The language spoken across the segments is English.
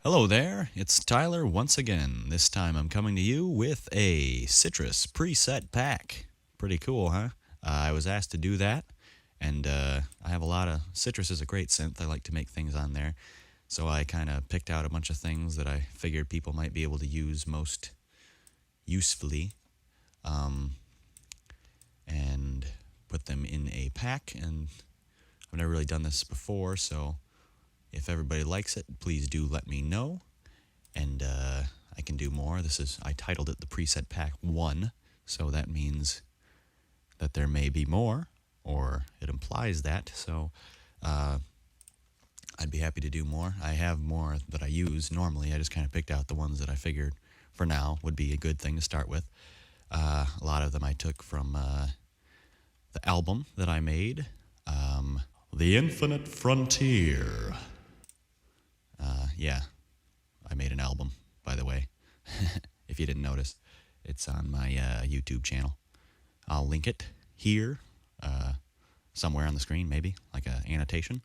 Hello there, it's Tyler once again. This time I'm coming to you with a Sytrus preset pack. Pretty cool, huh? I was asked to do that, and I have a lot of... Sytrus is a great synth. I like to make things on there. So I kind of picked out a bunch of things that I figured people might be able to use most usefully, and put them in a pack. And I've never really done this before, so if everybody likes it, please do let me know, and I can do more. I titled it the Preset Pack 1, so that means that there may be more, or it implies that, so I'd be happy to do more. I have more that I use normally. I just kind of picked out the ones that I figured for now would be a good thing to start with. A lot of them I took from the album that I made, The Infinite Frontier. Yeah, I made an album, by the way, if you didn't notice. It's on my YouTube channel. I'll link it here, somewhere on the screen, maybe, like an annotation,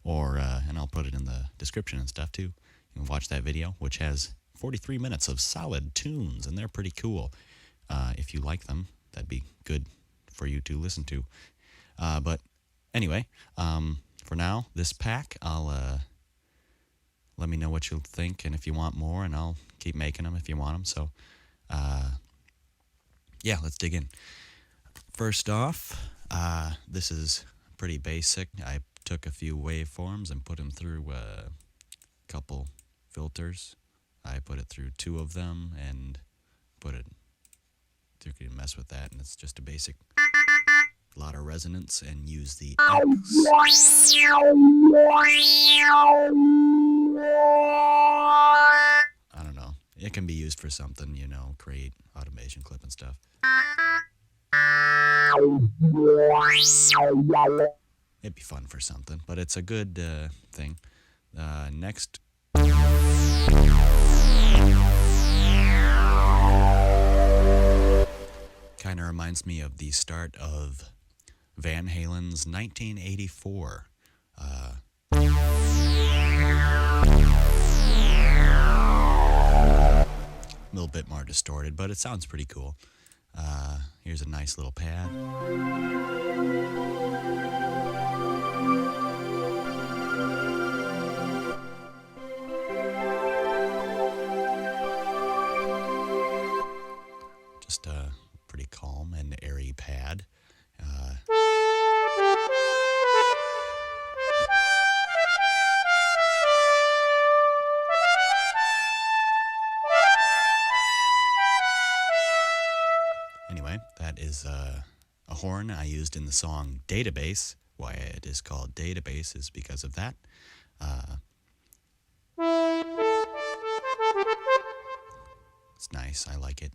or and I'll put it in the description and stuff, too. You can watch that video, which has 43 minutes of solid tunes, and they're pretty cool. If you like them, that'd be good for you to listen to. But anyway, for now, this pack, let me know what you'll think, and if you want more, and I'll keep making them if you want them. So, yeah, let's dig in. First off, this is pretty basic. I took a few waveforms and put them through a couple filters. I put it through 2 of them and put it... You can mess with that, and it's just a basic... lot of resonance, and use the X. I don't know. It can be used for something, create automation clip and stuff. It'd be fun for something, but it's a good thing. Next. Kind of reminds me of the start of Van Halen's 1984. A little bit more distorted, but it sounds pretty cool. Here's a nice little pad. Just a pretty calm and airy pad. Anyway, that is a horn I used in the song Database. Why it is called Database is because of that. It's nice. I like it.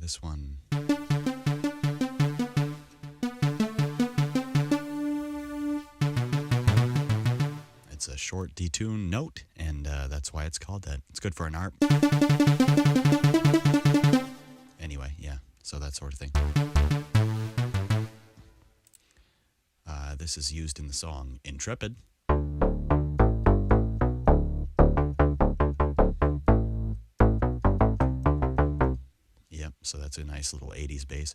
This one... It's a short detuned note, and that's why it's called that. It's good for an ARP. Anyway, yeah, so that sort of thing. This is used in the song Intrepid. Yep, so that's a nice little 80s bass.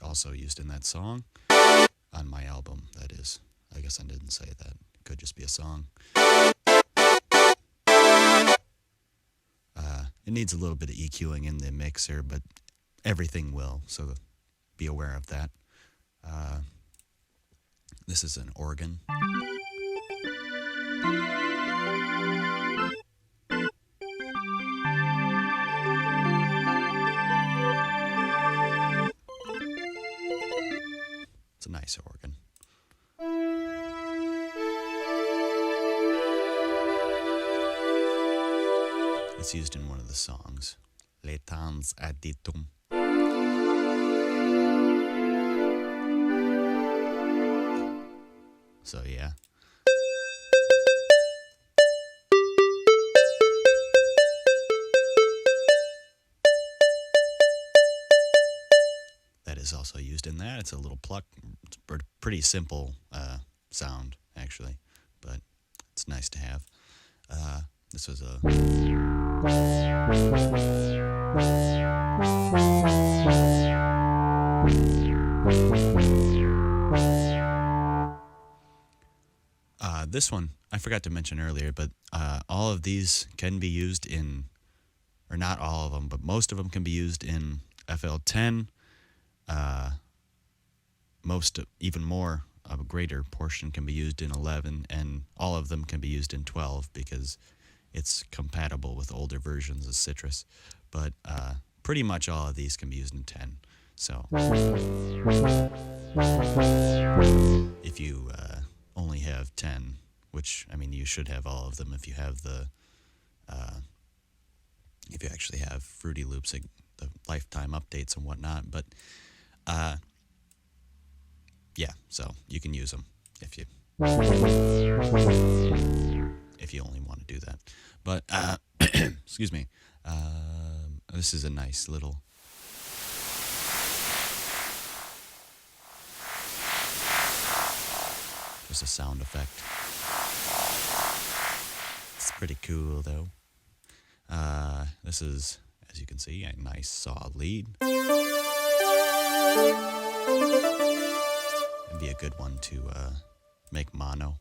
Also used in that song on my album, that is. I guess I didn't say that. It could just be a song. It needs a little bit of EQing in the mixer, but everything will, so be aware of that. This is an organ. It's a nice organ. It's used in one of the songs, Les temps additum. So, yeah. is also used in that. It's a little pluck. It's a pretty simple sound, actually, but it's nice to have. This was a... this one, I forgot to mention earlier, but all of these can be used in, or not all of them, but most of them can be used in FL10. Even more, a greater portion can be used in 11, and all of them can be used in 12 because it's compatible with older versions of Sytrus. But pretty much all of these can be used in 10. So if you only have 10, which, I mean, you should have all of them if you have the, if you actually have Fruity Loops, like the lifetime updates and whatnot. But yeah, so you can use them if you only want to do that. But excuse me, this is a nice little... just a sound effect. It's pretty cool, though. This is, as you can see, a nice saw lead. It'd be a good one to make mono.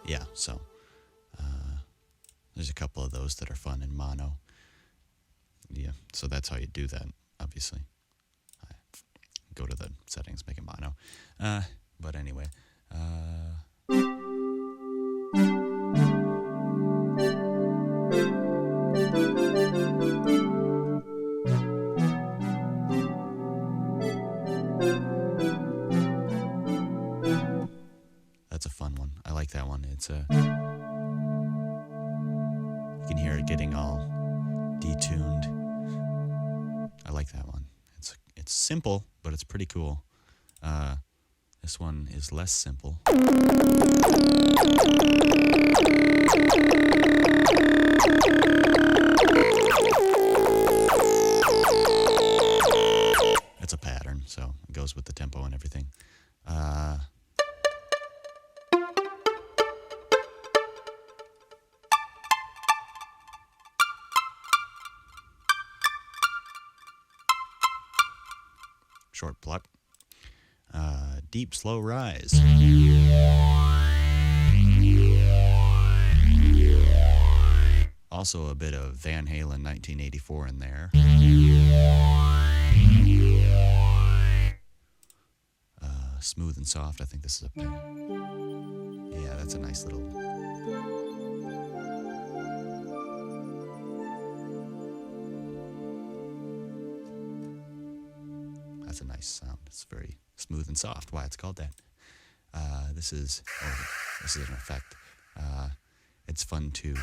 Yeah, so there's a couple of those that are fun in mono. Yeah, so that's how you do that, obviously. Go to the settings, make it mono. But anyway. That's a fun one. I like that one. It's a... you can hear it getting all detuned. I like that one. It's simple, but it's pretty cool. This one is less simple. It's a pattern, so it goes with the tempo and everything. Short pluck. Deep, slow rise. Also a bit of Van Halen 1984 in there. Smooth and soft. I think this is a... yeah, that's a nice little... that's a nice sound. It's very smooth and soft. Why it's called that. This is an effect. It's fun to...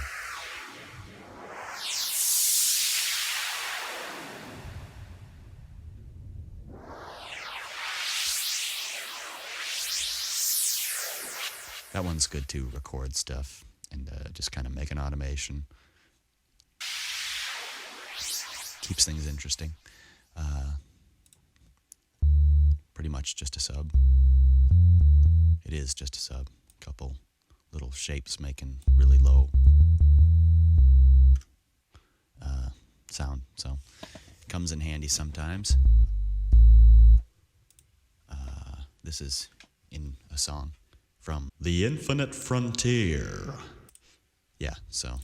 that one's good to record stuff and just kind of make an automation. Keeps things interesting. Pretty much just a sub. It is just a sub. Couple little shapes making really low sound. So it comes in handy sometimes. This is in a song from The Infinite Frontier. Yeah, so...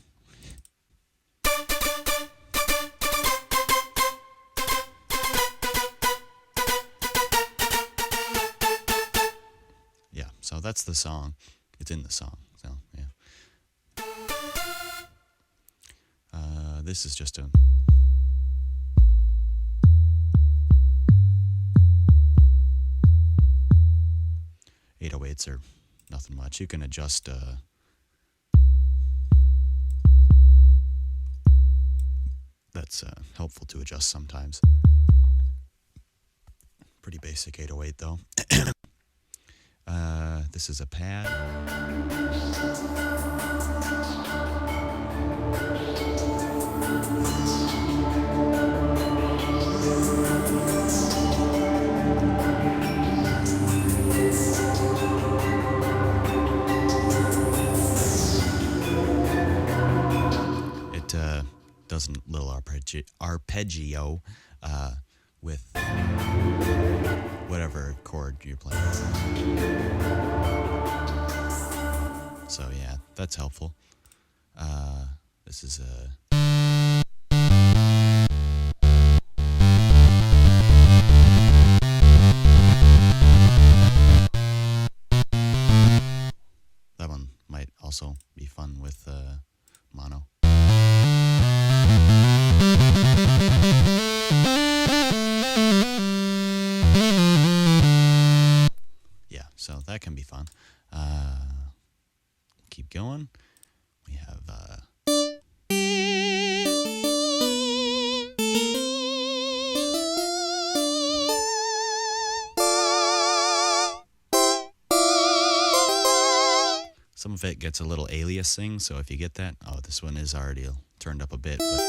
yeah, so that's the song. It's in the song, so yeah. This is just a... 808s are nothing much. You can adjust... that's helpful to adjust sometimes. Pretty basic 808 though. This is a pad. arpeggio with whatever chord you're playing. So yeah, that's helpful. This is that one might also be fun with mono. Yeah, so that can be fun. Keep going. We have some of it gets a little aliasing, so if you get that, oh, this one is already turned up a bit, but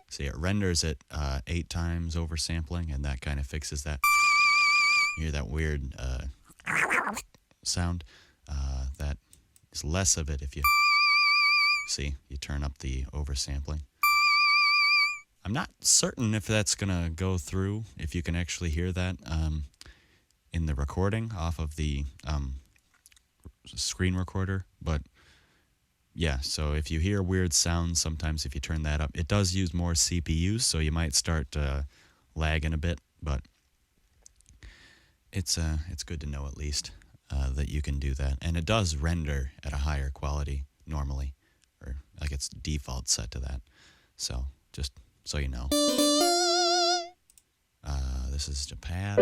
see, it renders it 8 times oversampling, and that kind of fixes that. You hear that weird sound? That is less of it if you see, you turn up the oversampling. I'm not certain if that's going to go through, if you can actually hear that in the recording off of the screen recorder, but yeah, so if you hear weird sounds, sometimes if you turn that up, it does use more CPUs, so you might start lagging a bit, but it's good to know at least that you can do that. And it does render at a higher quality normally, or like it's default set to that. So just so you know. This is Japan.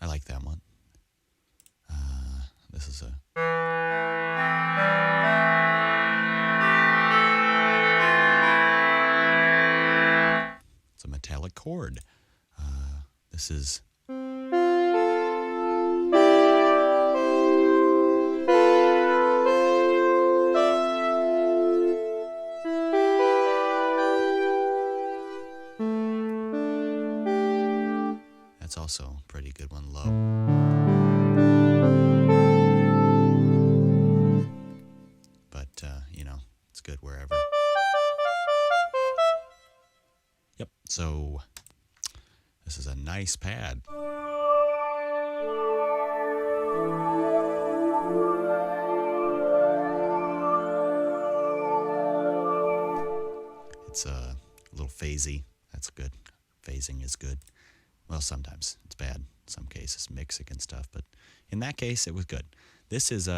I like that one. This is a... It's a metallic chord. This is... That's also a pretty good one, low. But, you know, it's good wherever. Yep, so this is a nice pad. It's a little phasey. That's good. Phasing is good. Well, sometimes it's bad. In some cases, mixing and stuff. But in that case, it was good. This is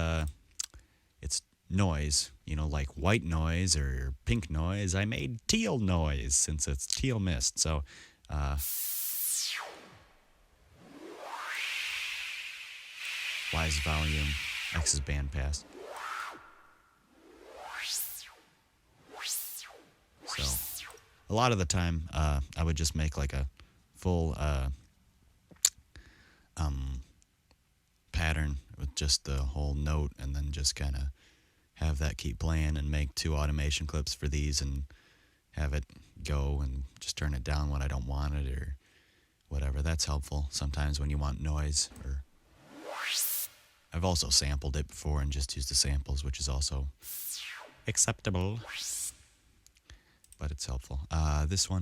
it's noise, you know, like white noise or pink noise. I made teal noise since it's TealMist. So, Y is volume, X is bandpass. So, a lot of the time, I would just make like a full pattern with just the whole note, and then just kind of have that keep playing and make 2 automation clips for these and have it go and just turn it down when I don't want it or whatever. That's helpful sometimes when you want noise. Or I've also sampled it before and just used the samples, which is also acceptable, but it's helpful. This one,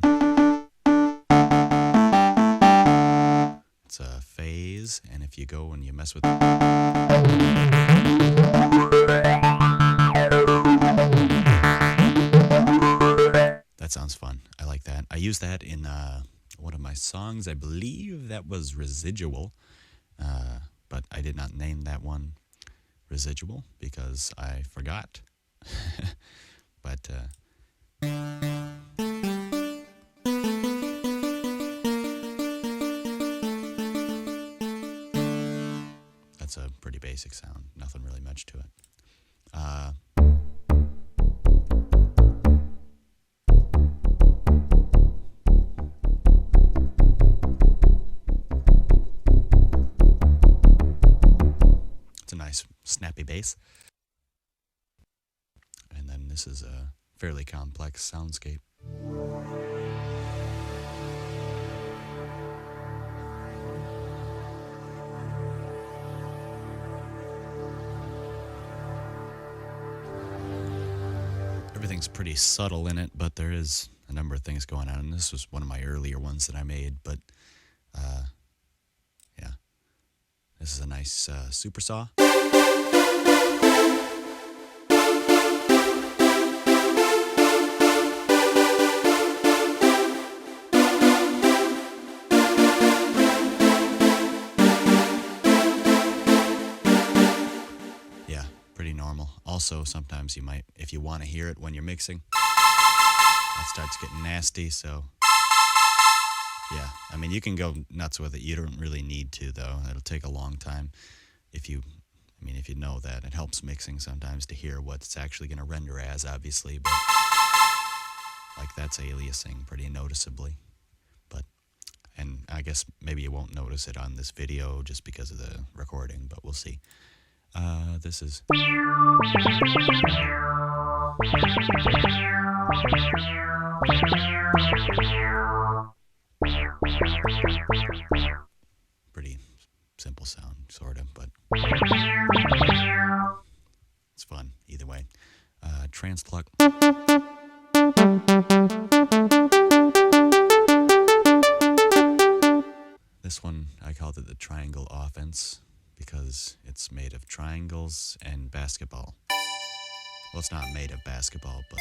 it's a phase, and if you go and you mess with it, that sounds fun. I like that. I used that in one of my songs. I believe that was Residual, but I did not name that one Residual because I forgot. But that's a pretty basic sound. Nothing really much to it. It's a nice snappy bass. And then this is a fairly complex soundscape. everything's pretty subtle in it, but there is a number of things going on. And this was one of my earlier ones that I made, but yeah, this is a nice super saw. Yeah, pretty normal. Also, sometimes you might, if you want to hear it when you're mixing, that starts getting nasty, so yeah. I mean, you can go nuts with it. You don't really need to, though. It'll take a long time if you know that. It helps mixing sometimes to hear what it's actually going to render as, obviously, but like that's aliasing pretty noticeably. And I guess maybe you won't notice it on this video just because of the recording, but we'll see. This is... pretty simple sound, sort of, but it's fun either way. Transpluck. This one, I called it the triangle offense because it's made of triangles and basketball. Well, it's not made of basketball, but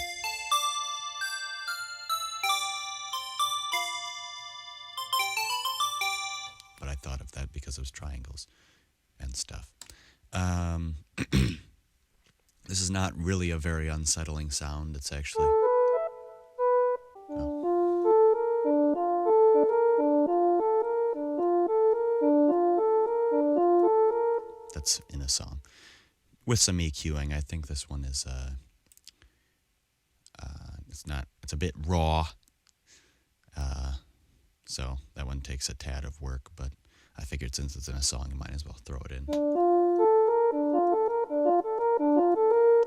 I thought of that because it was triangles and stuff. This is not really a very unsettling sound. It's actually... oh. That's in a song. With some EQing, I think this one is... it's a bit raw. So that one takes a tad of work, but I figured since it's in a song, I might as well throw it in.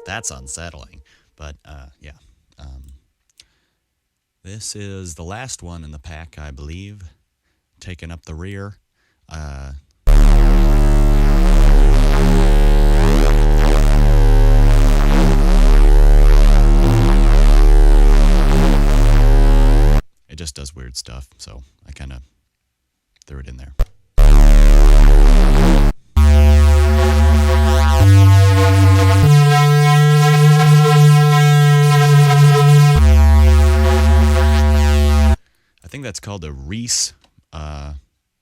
That's unsettling, but yeah. This is the last one in the pack, I believe. Taking up the rear. It just does weird stuff, so I kind of threw it in there. I think that's called a Reese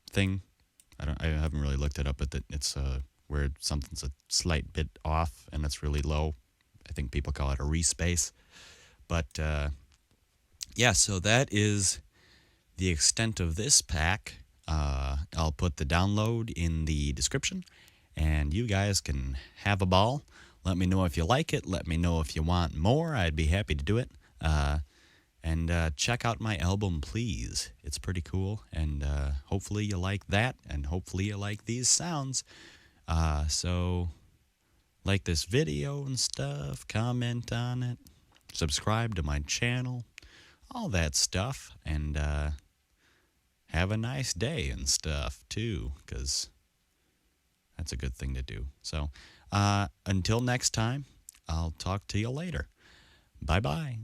thing. I haven't really looked it up, but it's where something's a slight bit off and it's really low. I think people call it a Reese bass. But yeah, so that is the extent of this pack. I'll put the download in the description, and you guys can have a ball. Let me know if you like it. Let me know if you want more. I'd be happy to do it. And check out my album, please. It's pretty cool, and hopefully you like that, and hopefully you like these sounds. So like this video and stuff, comment on it, subscribe to my channel, all that stuff, and have a nice day and stuff too, because that's a good thing to do. So until next time, I'll talk to you later. Bye-bye.